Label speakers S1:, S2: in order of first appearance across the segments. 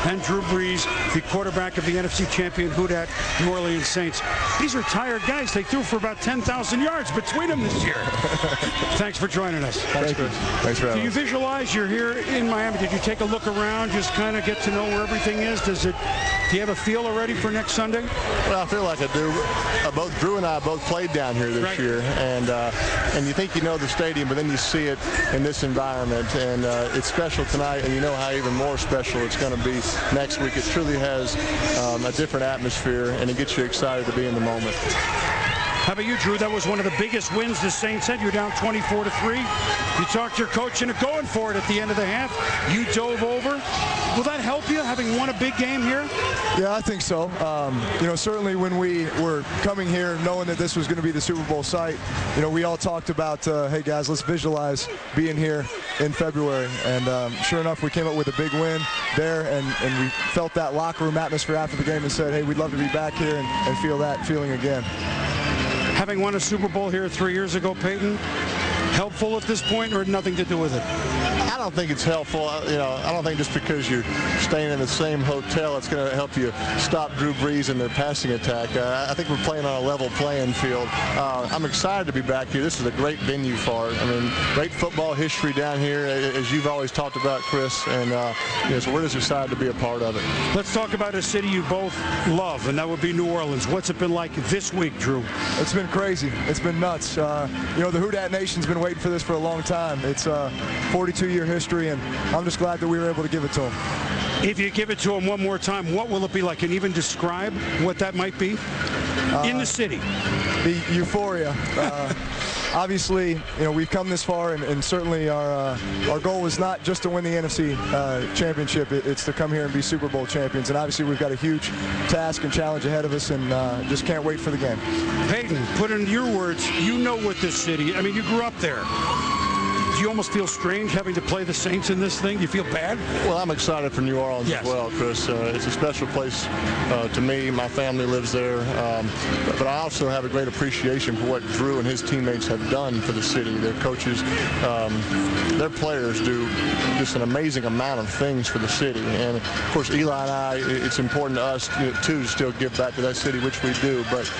S1: and Drew Brees, the quarterback of the NFC champion Who Dat New Orleans Saints. These are tired guys. They threw for about 10,000 yards between them this year. Thanks for joining us.
S2: Thanks, Chris. Thanks for having us.
S1: Do you visualize you're here in Miami? Did you take a look around, just kind of get to know where everything is? Do you have a feel already for next Sunday?
S2: Well, I feel like I do. Both Drew and I both played down here this year, and you think you know the stadium, but then you see it in this environment, and it's special tonight, and you know how even more special it's going to be next week. It truly has a different atmosphere, and it gets you excited to be in the moment.
S1: How about you, Drew? That was one of the biggest wins the Saints had. You're down 24-3. You talked to your coach into going for it at the end of the half. You dove over. Will that help you, having won a big game here?
S3: Yeah, I think so. Certainly when we were coming here, knowing that this was going to be the Super Bowl site, we all talked about, hey, guys, let's visualize being here in February. And sure enough, we came up with a big win there, and we felt that locker room atmosphere after the game and said, hey, we'd love to be back here and feel that feeling again.
S1: Having won a Super Bowl here 3 years ago, Peyton, helpful at this point, or nothing to do with it?
S2: I don't think it's helpful. I don't think just because you're staying in the same hotel, it's going to help you stop Drew Brees and their passing attack. I think we're playing on a level playing field. I'm excited to be back here. This is a great venue for it. I mean, great football history down here, as you've always talked about, Chris. And so we're just excited to be a part of it.
S1: Let's talk about a city you both love, and that would be New Orleans. What's it been like this week, Drew?
S3: It's been crazy. It's been nuts. The Who Dat Nation's been waiting for this for a long time. It's a 42-year history, and I'm just glad that we were able to give it to them.
S1: If you give it to them one more time, what will it be like? Can you even describe what that might be in the city?
S3: The euphoria. Obviously, we've come this far, and certainly our goal is not just to win the NFC championship. It's to come here and be Super Bowl champions. And obviously, we've got a huge task and challenge ahead of us, and just can't wait for the game.
S1: Peyton, put in your words, you know what this city, I mean, you grew up there. Do you almost feel strange having to play the Saints in this thing? Do you feel bad?
S2: Well, I'm excited for New Orleans as well, Chris. It's a special place to me. My family lives there. But I also have a great appreciation for what Drew and his teammates have done for the city. Their coaches, their players do just an amazing amount of things for the city. And, of course, Eli and I, it's important to us, too, to still give back to that city, which we do. But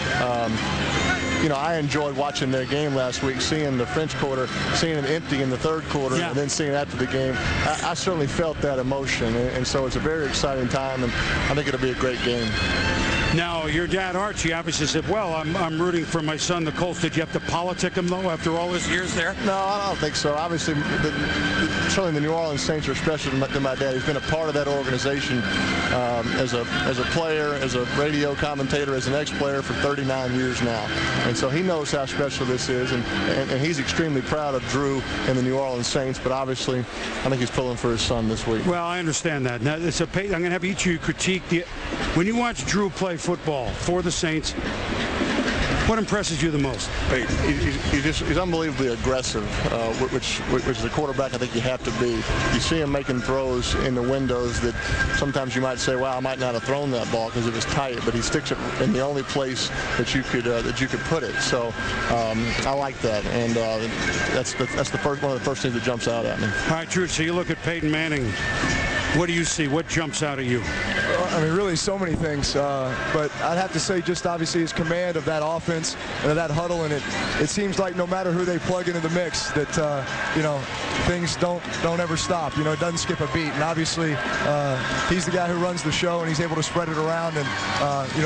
S2: I enjoyed watching their game last week, seeing the French Quarter, seeing it empty in the third quarter, and then seeing it after the game. I certainly felt that emotion, and so it's a very exciting time, and I think it'll be a great game.
S1: Now, your dad, Archie, obviously said, well, I'm rooting for my son, the Colts. Did you have to politic him, though, after all his years there?
S2: No, I don't think so. Obviously, certainly the New Orleans Saints are special to my dad. He's been a part of that organization as a player, as a radio commentator, as an ex-player for 39 years now. And so he knows how special this is, and he's extremely proud of Drew and the New Orleans Saints, but obviously I think he's pulling for his son this week.
S1: Well, I understand that. Now, I'm going to have each of you critique when you watch Drew play football for the Saints, what impresses you the most?
S2: He's unbelievably aggressive, which is a quarterback I think you have to be. You see him making throws in the windows that sometimes you might say, wow, I might not have thrown that ball because it was tight, but he sticks it in the only place that you could put it. So I like that, and that's one of the first things that jumps out at me.
S1: All right, Drew, so you look at Peyton Manning. What do you see? What jumps out at you?
S3: I mean, really so many things, but I'd have to say just obviously his command of that offense and of that huddle, and it seems like no matter who they plug into the mix that, things don't ever stop. It doesn't skip a beat, and obviously he's the guy who runs the show, and he's able to spread it around, and,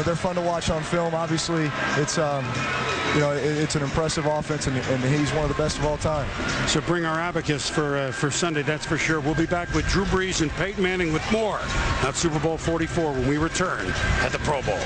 S3: they're fun to watch on film. Obviously, it's an impressive offense, and he's one of the best of all time.
S1: So bring our abacus for Sunday, that's for sure. We'll be back with Drew Brees and Peyton Manning with more at Super Bowl 44 when we return at the Pro Bowl.